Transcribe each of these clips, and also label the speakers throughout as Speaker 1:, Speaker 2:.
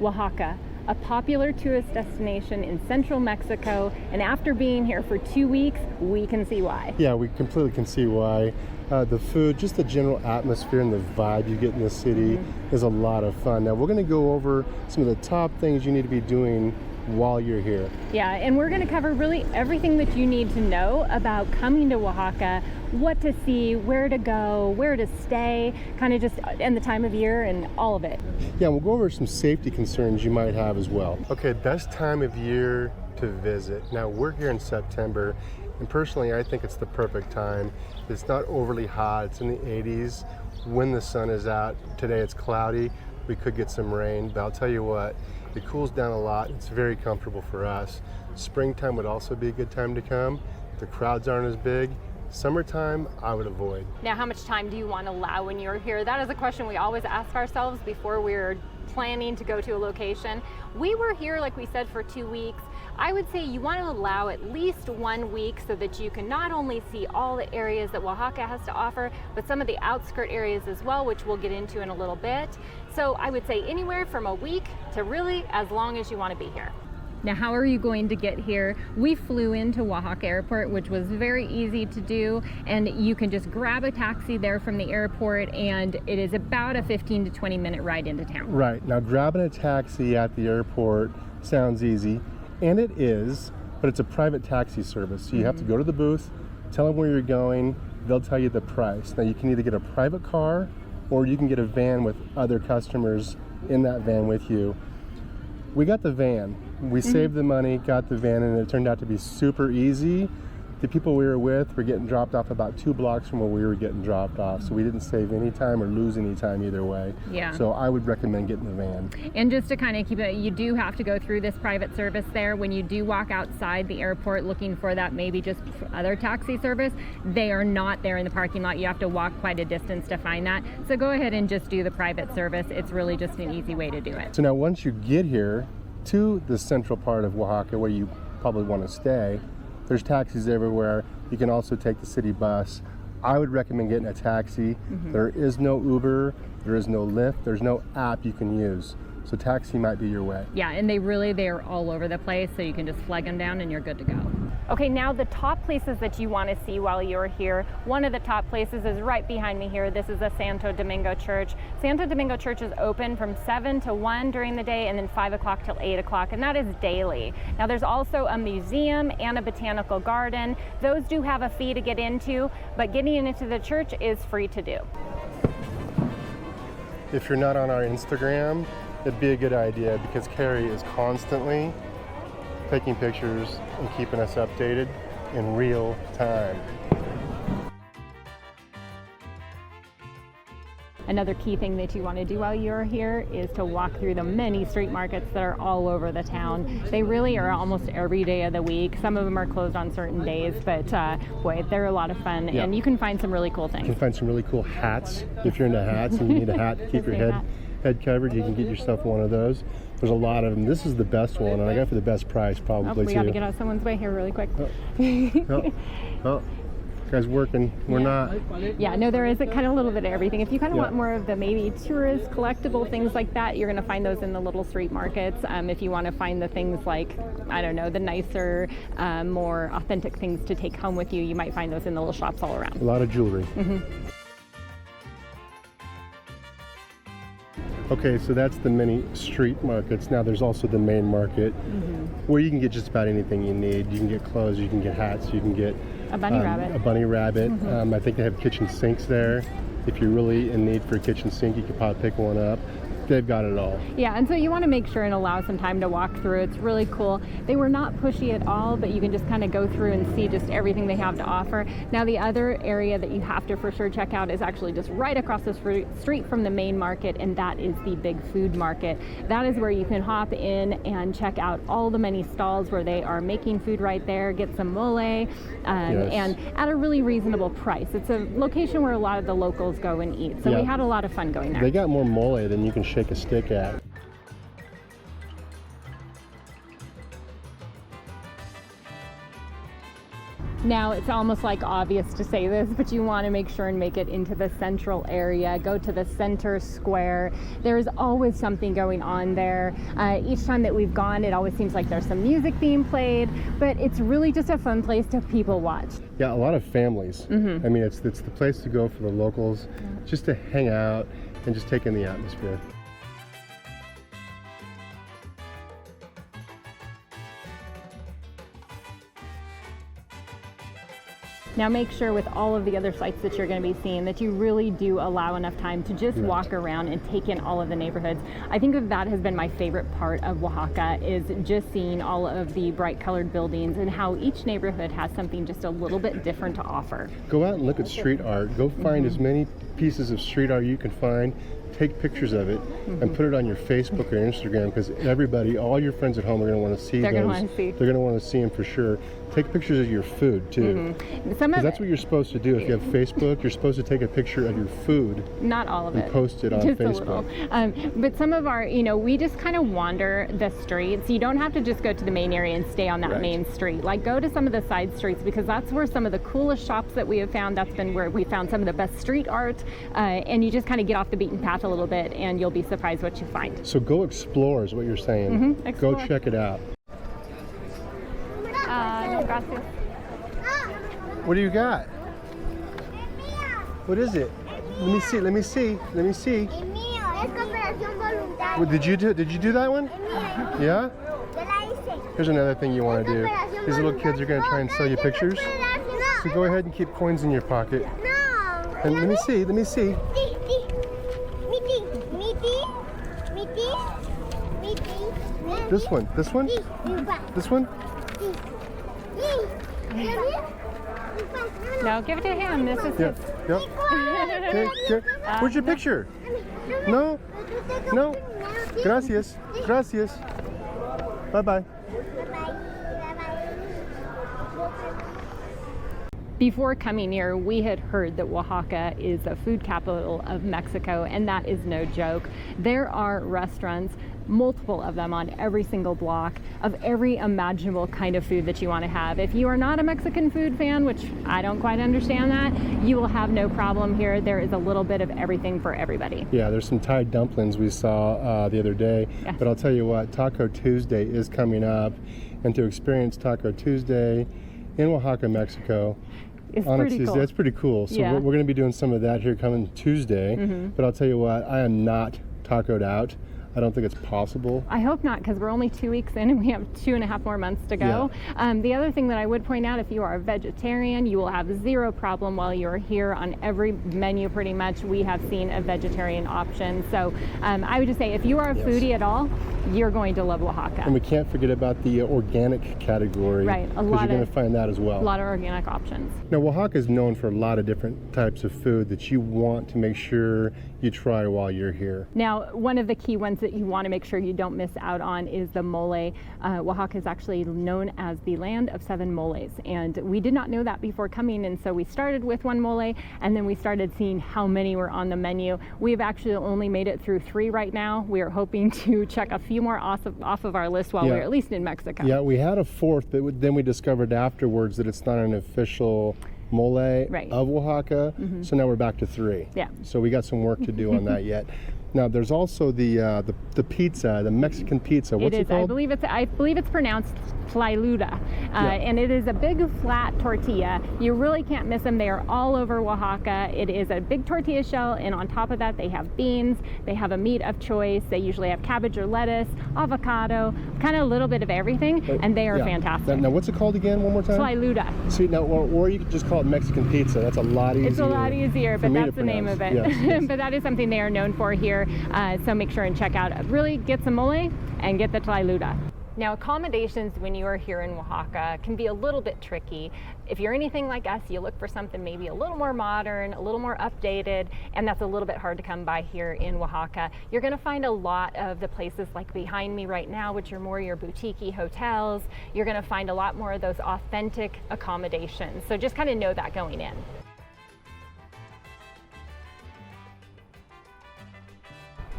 Speaker 1: Oaxaca, a popular tourist destination in central Mexico, and after being here for 2 weeks, we can see why.
Speaker 2: Yeah, we completely can see why. The food, just the general atmosphere and the vibe you get in the city is a lot of fun. Now, we're going to go over some of the top things you need to be doing while you're here.
Speaker 1: Yeah, and we're going to cover really everything that you need to know about coming to Oaxaca, what to see, where to go, where to stay, kind of just and the time of year and all of it.
Speaker 2: Yeah, we'll go over some safety concerns you might have as well. Okay, best time of year to visit. Now, we're here in September, and personally, I think it's the perfect time. It's not overly hot, it's in the 80s when the sun is out. Today it's cloudy, we could get some rain, but I'll tell you what, it cools down a lot. It's very comfortable for us. Springtime would also be a good time to come. The crowds aren't as big. Summertime, I would avoid.
Speaker 1: Now, how much time do you want to allow when you're here? That is a question we always ask ourselves before we're planning to go to a location. We were here, like we said, for 2 weeks. I would say you want to allow at least 1 week so that you can not only see all the areas that Oaxaca has to offer, but some of the outskirt areas as well, which we'll get into in a little bit. So I would say anywhere from a week to really as long as you want to be here. Now, how are you going to get here? We flew into Oaxaca Airport, which was very easy to do, and you can just grab a taxi there from the airport, and it is about a 15 to 20 minute ride into town.
Speaker 2: Right, now grabbing a taxi at the airport sounds easy, and it is, but it's a private taxi service. So you have to go to the booth, tell them where you're going, they'll tell you the price. Now, you can either get a private car or you can get a van with other customers in that van with you. We got the van. We saved the money, got the van, and it turned out to be super easy. The people we were with were getting dropped off about 2 blocks from where we were getting dropped off, so we didn't save any time or lose any time either way.
Speaker 1: Yeah.
Speaker 2: So I would recommend getting the van.
Speaker 1: And just to kind of keep it, you do have to go through this private service there. When you do walk outside the airport looking for that maybe just other taxi service, they are not there in the parking lot. You have to walk quite a distance to find that. So go ahead and just do the private service. It's really just an easy way to do it.
Speaker 2: So now once you get here to the central part of Oaxaca where you probably want to stay, there's taxis everywhere. You can also take the city bus. I would recommend getting a taxi. There is no Uber, there is no Lyft, there's no app you can use. So taxi might be your way.
Speaker 1: Yeah, and they're all over the place, so you can just flag them down and you're good to go. Okay, now the top places that you want to see while you're here. One of the top places is right behind me here. This is the Santo Domingo Church. Santo Domingo Church is open from 7 to 1 during the day and then 5 o'clock till 8 o'clock, and that is daily. Now there's also a museum and a botanical garden. Those do have a fee to get into, but getting into the church is free to do.
Speaker 2: If you're not on our Instagram, it'd be a good idea because Carrie is constantly taking pictures and keeping us updated in real time.
Speaker 1: Another key thing that you want to do while you're here is to walk through the many street markets that are all over the town. They really are almost every day of the week. Some of them are closed on certain days, but boy, they're a lot of fun, and you can find some really cool things.
Speaker 2: You can find some really cool hats if you're into hats and you need a hat to keep your head covered. You can get yourself one of those. There's a lot of them. This is the best one, and I got it for the best price probably
Speaker 1: we
Speaker 2: too.
Speaker 1: got to get out someone's way here really quick.
Speaker 2: Oh, guy's working. We're not.
Speaker 1: Yeah, no, there is a kind of a little bit of everything. If you kind of want more of the maybe tourist collectible things like that, you're going to find those in the little street markets. If you want to find the things like, I don't know, the nicer, more authentic things to take home with you, you might find those in the little shops all around.
Speaker 2: A lot of jewelry. Okay, so that's the mini street markets. Now there's also the main market where you can get just about anything you need. You can get clothes, you can get hats, you can get
Speaker 1: a bunny rabbit.
Speaker 2: A bunny rabbit. I think they have kitchen sinks there. If you're really in need for a kitchen sink, you could probably pick one up. They've got it all.
Speaker 1: Yeah, and so you want to make sure and allow some time to walk through. It's really cool. They were not pushy at all, but you can just kind of go through and see just everything they have to offer. Now, the other area that you have to for sure check out is actually just right across the street from the main market, and that is the big food market. That is where you can hop in and check out all the many stalls where they are making food right there, get some mole, and at a really reasonable price. It's a location where a lot of the locals go and eat. So we had a lot of fun going there.
Speaker 2: They got more mole than you can shake a stick at.
Speaker 1: Now, it's almost like obvious to say this, but you want to make sure and make it into the central area. Go to the center square. There's always something going on there. Each time that we've gone, it always seems like there's some music being played, but it's really just a fun place to people watch.
Speaker 2: Yeah, a lot of families. I mean, it's the place to go for the locals, just to hang out and just take in the atmosphere.
Speaker 1: Now make sure with all of the other sites that you're going to be seeing that you really do allow enough time to just walk around and take in all of the neighborhoods. I think that has been my favorite part of Oaxaca, is just seeing all of the bright colored buildings and how each neighborhood has something just a little bit different to offer.
Speaker 2: Go out and look at street art. Go find as many pieces of street art you can find. Take pictures of it and put it on your Facebook or Instagram, because everybody, all your friends at home are going to want to see those. They're going to want to see them for sure. Take pictures of your food too. Because that's what you're supposed to do. If you have Facebook, you're supposed to take a picture of your food.
Speaker 1: Not all of it.
Speaker 2: And post it on
Speaker 1: just
Speaker 2: Facebook.
Speaker 1: A little. But some of our, we just kind of wander the streets. You don't have to just go to the main area and stay on that main street. Like, go to some of the side streets, because that's where some of the coolest shops that we have found. That's been where we found some of the best street art. And you just kind of get off the beaten path a little bit, and you'll be surprised what you find.
Speaker 2: So go explore is what you're saying. Go check it out. What do you got? What is it? Let me see. Let me see. Let me see. What, did you do that one? Yeah? Here's another thing you want to do. These little kids are going to try and sell you pictures. So go ahead and keep coins in your pocket. And let me see. Let me see. This one. This one? This one?
Speaker 1: No, give it to him. This is his.
Speaker 2: Yep. Okay. Where's your picture? No? No? Gracias. Gracias. Bye-bye.
Speaker 1: Before coming here, we had heard that Oaxaca is the food capital of Mexico, and that is no joke. There are restaurants, multiple of them on every single block, of every imaginable kind of food that you want to have. If you are not a Mexican food fan, which I don't quite understand that, you will have no problem here. There is a little bit of everything for everybody.
Speaker 2: Yeah, there's some Thai dumplings we saw the other day, but I'll tell you what, Taco Tuesday is coming up, and to experience Taco Tuesday in Oaxaca, Mexico, on a Tuesday, cool. That's pretty cool. So we're going to be doing some of that here coming Tuesday, but I'll tell you what, I am not tacoed out. I don't think it's possible.
Speaker 1: I hope not, because we're only 2 weeks in and we have 2.5 more months to go. The other thing that I would point out, if you are a vegetarian, you will have zero problem while you're here. On every menu pretty much we have seen a vegetarian option. So I would just say, if you are a foodie at all, you're going to love Oaxaca.
Speaker 2: And we can't forget about the organic category.
Speaker 1: Right,
Speaker 2: because you're going to find that as well.
Speaker 1: A lot of organic options.
Speaker 2: Now, Oaxaca is known for a lot of different types of food that you want to make sure you try while you're here.
Speaker 1: Now, one of the key ones that you want to make sure you don't miss out on is the mole. Oaxaca is actually known as the land of 7 moles, and we did not know that before coming, and so we started with 1 mole, and then we started seeing how many were on the menu. We've actually only made it through 3 right now. We are hoping to check a few more off of our list while we're at least in Mexico.
Speaker 2: Yeah, we had a 4th, but then we discovered afterwards that it's not an official mole of Oaxaca, so now we're back to 3. Yeah. So we got some work to do on that yet. Now, there's also the pizza, the Mexican pizza. What's it called?
Speaker 1: I believe it's pronounced tlayuda, and it is a big flat tortilla. You really can't miss them. They are all over Oaxaca. It is a big tortilla shell, and on top of that, they have beans. They have a meat of choice. They usually have cabbage or lettuce, avocado, kind of a little bit of everything, and they are fantastic.
Speaker 2: Now, what's it called again? One more time.
Speaker 1: Tlayuda.
Speaker 2: See, now, or you could just call it Mexican pizza. That's a lot easier.
Speaker 1: It's a lot easier, but that's the name of it.
Speaker 2: Yes.
Speaker 1: But that is something they are known for here. So make sure and check out. Really get some mole and get the tlayuda. Now, accommodations when you are here in Oaxaca can be a little bit tricky. If you're anything like us, you look for something maybe a little more modern, a little more updated, and that's a little bit hard to come by here in Oaxaca. You're going to find a lot of the places like behind me right now, which are more your boutique-y hotels. You're going to find a lot more of those authentic accommodations. So just kind of know that going in.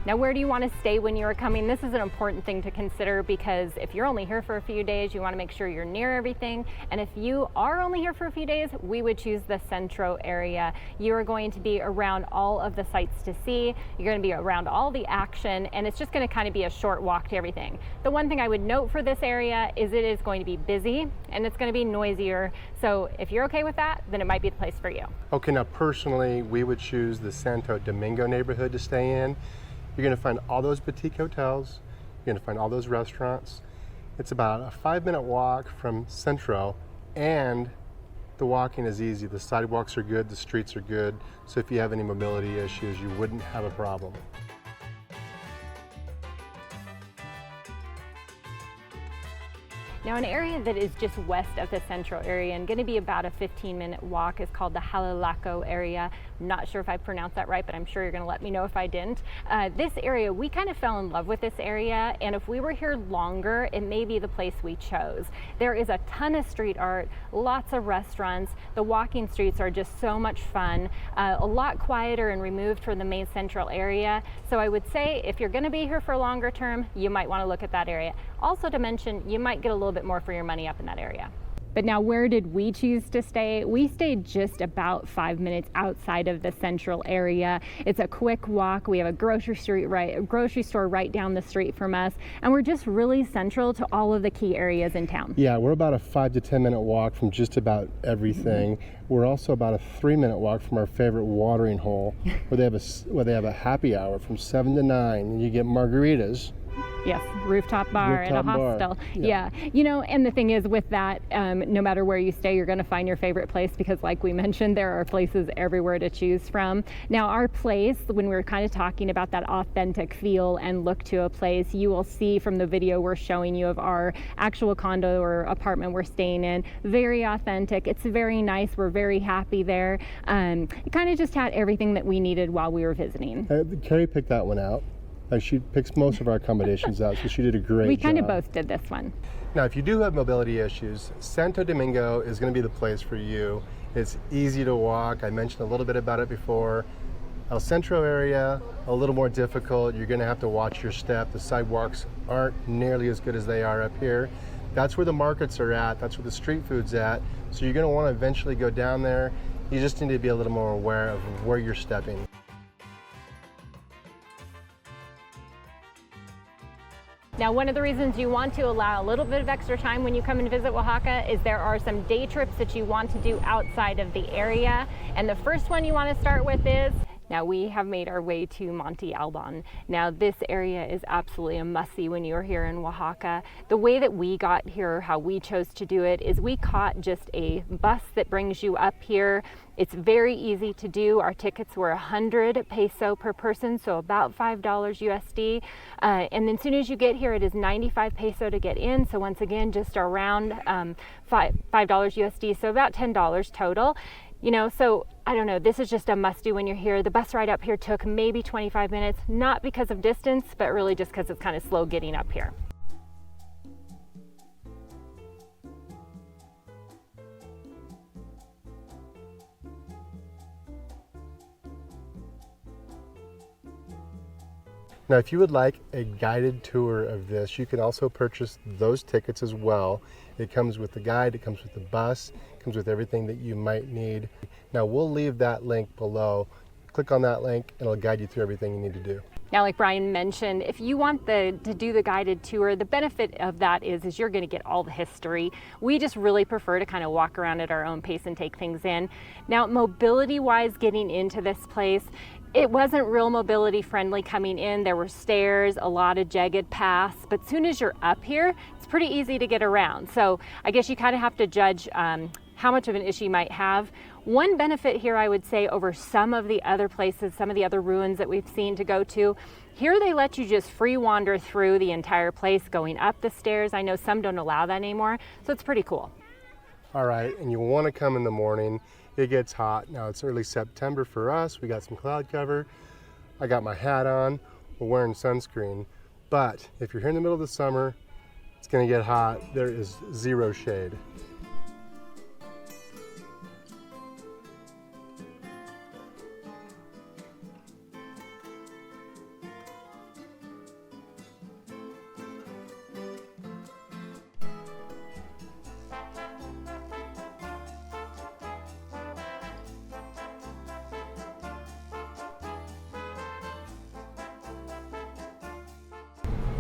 Speaker 1: Now, where do you want to stay when you are coming? This is an important thing to consider because if you're only here for a few days, you want to make sure you're near everything. And if you are only here for a few days, we would choose the Centro area. You are going to be around all of the sights to see. You're going to be around all the action, and it's just going to kind of be a short walk to everything. The one thing I would note for this area is it is going to be busy and it's going to be noisier. So if you're okay with that, then it might be the place for you.
Speaker 2: Okay, now personally, we would choose the Santo Domingo neighborhood to stay in. You're going to find all those boutique hotels. You're going to find all those restaurants. It's about a 5-minute walk from Centro, and the walking is easy. The sidewalks are good, the streets are good. So if you have any mobility issues, you wouldn't have a problem.
Speaker 1: Now, an area that is just west of the Centro area and going to be about a 15-minute walk is called the Halalaco area. I'm not sure if I pronounced that right, but I'm sure you're going to let me know if I didn't. This area, we kind of fell in love with this area, and if we were here longer, it may be the place we chose. There is a ton of street art, lots of restaurants. The walking streets are just so much fun, a lot quieter and removed from the main central area. So I would say if you're going to be here for longer term, you might want to look at that area. Also to mention, you might get a little bit more for your money up in that area. But now, where did we choose to stay? We stayed just about 5 minutes outside of the central area. It's a quick walk. We have a grocery store right down the street from us, and we're just really central to all of the key areas in town.
Speaker 2: Yeah, we're about a 5 to 10 minute walk from just about everything. We're also about a 3-minute walk from our favorite watering hole, where they have a happy hour from 7 to 9, and you get margaritas.
Speaker 1: Yes, rooftop bar at a hostel. Yeah. You know, and the thing is with that, no matter where you stay, you're going to find your favorite place because like we mentioned, there are places everywhere to choose from. Now, our place, when we were kind of talking about that authentic feel and look to a place, you will see from the video we're showing you of our actual condo or apartment we're staying in, very authentic. It's very nice. We're very happy there. It kind of just had everything that we needed while we were visiting.
Speaker 2: Carrie picked that one out. She picks most of our accommodations out, so she did a great job.
Speaker 1: We kind of both did this one.
Speaker 2: Now, if you do have mobility issues, Santo Domingo is going to be the place for you. It's easy to walk. I mentioned a little bit about it before. El Centro area, a little more difficult. You're going to have to watch your step. The sidewalks aren't nearly as good as they are up here. That's where the markets are at. That's where the street food's at. So you're going to want to eventually go down there. You just need to be a little more aware of where you're stepping.
Speaker 1: Now, one of the reasons you want to allow a little bit of extra time when you come and visit Oaxaca is there are some day trips that you want to do outside of the area. And the first one you want to start with is, now we have made our way to Monte Alban. Now this area is absolutely a must-see when you're here in Oaxaca. The way that we got here, how we chose to do it, is we caught just a bus that brings you up here. It's very easy to do. Our tickets were 100 peso per person, so about $5 USD. And then as soon as you get here, it is 95 peso to get in. So once again, just around $5 USD, so about $10 total. You know, so I don't know, this is just a must-do when you're here. The bus ride up here took maybe 25 minutes, not because of distance, but really just because it's kind of slow getting up here.
Speaker 2: Now, if you would like a guided tour of this, you can also purchase those tickets as well. It comes with the guide, it comes with the bus, it comes with everything that you might need. Now, we'll leave that link below. Click on that link and it'll guide you through everything you need to do.
Speaker 1: Now, like Brian mentioned, if you want to do the guided tour, the benefit of that is you're going to get all the history. We just really prefer to kind of walk around at our own pace and take things in. Now, mobility-wise, getting into this place, it wasn't real mobility friendly coming in. There were stairs, a lot of jagged paths, but as soon as you're up here, it's pretty easy to get around. So I guess you kind of have to judge how much of an issue you might have. One benefit here, I would say, over some of the other places, some of the other ruins that we've seen to go to, here they let you just free wander through the entire place, going up the stairs. I know some don't allow that anymore, so it's pretty cool.
Speaker 2: All right, and you want to come in the morning. It gets hot. Now it's early September for us. We got some cloud cover. I got my hat on. We're wearing sunscreen. But if you're here in the middle of the summer, it's going to get hot. There is zero shade.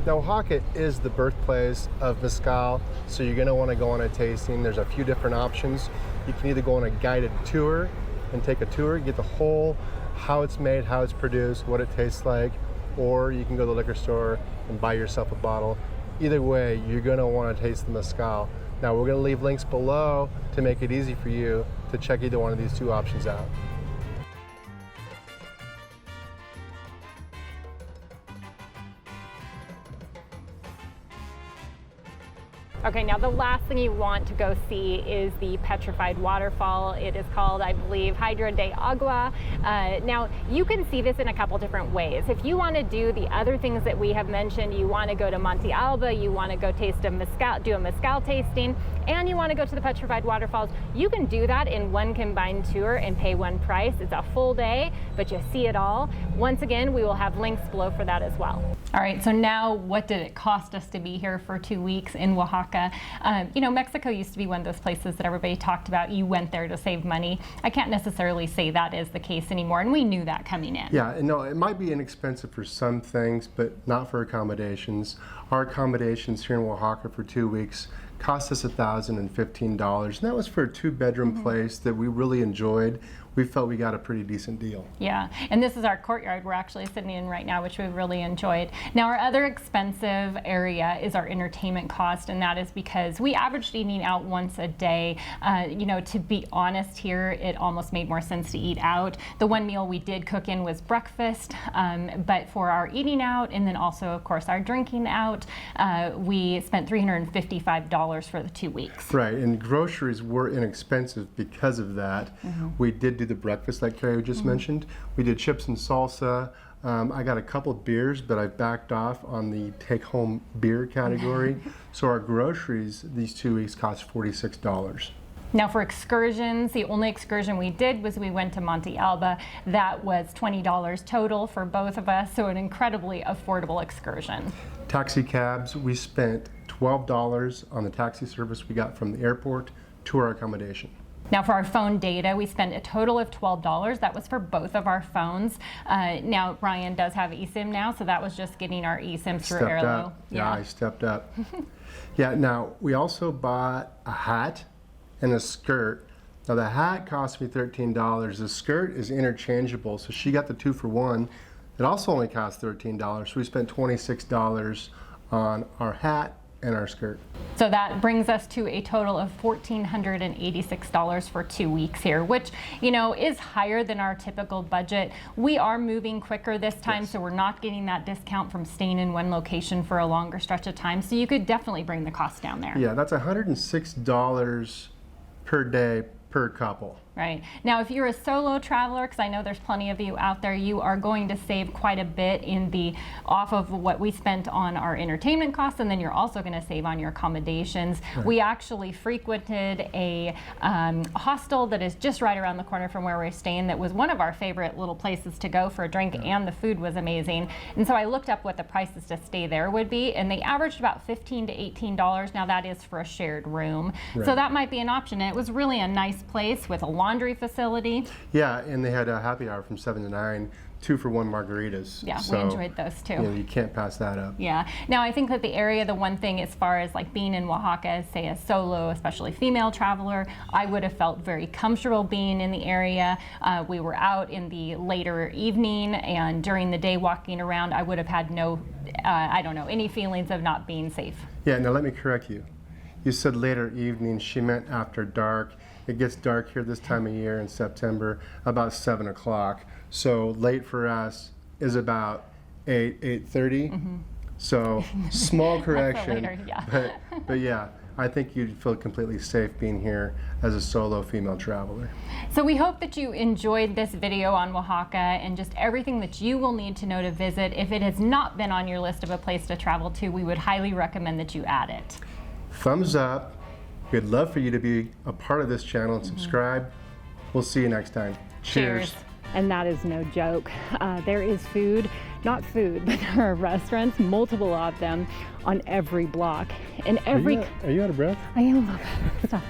Speaker 2: Now, Oaxaca is the birthplace of mezcal, so you're gonna wanna go on a tasting. There's a few different options. You can either go on a guided tour and take a tour, get the whole, how it's made, how it's produced, what it tastes like, or you can go to the liquor store and buy yourself a bottle. Either way, you're gonna wanna taste the mezcal. Now, we're gonna leave links below to make it easy for you to check either one of these two options out.
Speaker 1: Okay, now the last thing you want to go see is the petrified waterfall. It is called, I believe, Hydra de Agua. Now, you can see this in a couple different ways. If you want to do the other things that we have mentioned, you want to go to Monte Alba, you want to go taste a mezcal, do a mezcal tasting, and you want to go to the petrified waterfalls, you can do that in one combined tour and pay one price. It's a full day, but you see it all. Once again, we will have links below for that as well. All right, so now what did it cost us to be here for 2 weeks in Oaxaca? You know, Mexico used to be one of those places that everybody talked about. You went there to save money. I can't necessarily say that is the case anymore, and we knew that coming in.
Speaker 2: Yeah, and no, it might be inexpensive for some things, but not for accommodations. Our accommodations here in Oaxaca for 2 weeks cost us $1,015, and that was for a 2-bedroom place that we really enjoyed. We felt we got a pretty decent deal.
Speaker 1: Yeah, and this is our courtyard we're actually sitting in right now, which we really enjoyed. Now, our other expensive area is our entertainment cost, and that is because we averaged eating out once a day. You know, to be honest here, it almost made more sense to eat out. The one meal we did cook in was breakfast, but for our eating out, and then also, of course, our drinking out, we spent $355 for the 2 weeks.
Speaker 2: Right, and groceries were inexpensive because of that. We did do the breakfast like Carrie just mentioned. We did chips and salsa. I got a couple beers, but I backed off on the take-home beer category. So our groceries these 2 weeks cost $46.
Speaker 1: Now for excursions, the only excursion we did was we went to Monte Alba. That was $20 total for both of us, so an incredibly affordable excursion.
Speaker 2: Taxi cabs, we spent $12 on the taxi service we got from the airport to our accommodation.
Speaker 1: Now for our phone data, we spent a total of $12. That was for both of our phones. Now Brian does have eSIM now, so that was just getting our eSIMs through
Speaker 2: Stepped
Speaker 1: Airlo.
Speaker 2: up. Yeah, I stepped up. Yeah, now we also bought a hat and a skirt. Now the hat cost me $13. The skirt is interchangeable, so she got the 2-for-1. It also only cost $13, so we spent $26 on our hat and our skirt.
Speaker 1: So that brings us to a total of $1,486 for 2 weeks here, which, you know, is higher than our typical budget. We are moving quicker this time, so we're not getting that discount from staying in one location for a longer stretch of time. So you could definitely bring the cost down there.
Speaker 2: Yeah, that's $106 per day per couple.
Speaker 1: Right. Now, if you're a solo traveler, because I know there's plenty of you out there, you are going to save quite a bit off of what we spent on our entertainment costs, and then you're also going to save on your accommodations. Right. We actually frequented a hostel that is just right around the corner from where we're staying that was one of our favorite little places to go for a drink, and the food was amazing. And so I looked up what the prices to stay there would be, and they averaged about $15 to $18. Now that is for a shared room. Right. So that might be an option. And it was really a nice place with a laundry facility.
Speaker 2: Yeah, and they had a happy hour from 7 to 9, 2-for-1 margaritas.
Speaker 1: Yeah,
Speaker 2: so,
Speaker 1: we enjoyed those too.
Speaker 2: You know, you can't pass that up.
Speaker 1: Yeah. Now I think that the area, the one thing as far as like being in Oaxaca, say a solo, especially female traveler, I would have felt very comfortable being in the area. We were out in the later evening, and during the day walking around, I would have had no, I don't know, any feelings of not being safe.
Speaker 2: Yeah, now let me correct you. You said later evening, she meant after dark. It gets dark here this time of year in September, about 7 o'clock. So late for us is about 8:30. So small correction.
Speaker 1: Later, yeah.
Speaker 2: but yeah, I think you'd feel completely safe being here as a solo female traveler.
Speaker 1: So we hope that you enjoyed this video on Oaxaca and just everything that you will need to know to visit. If it has not been on your list of a place to travel to, we would highly recommend that you add it.
Speaker 2: Thumbs up. We'd love for you to be a part of this channel and subscribe. We'll see you next time. Cheers.
Speaker 1: And that is no joke. There is food, not food, but there are restaurants, multiple of them, on every block. And every...
Speaker 2: Are you out of breath?
Speaker 1: I am. Stop.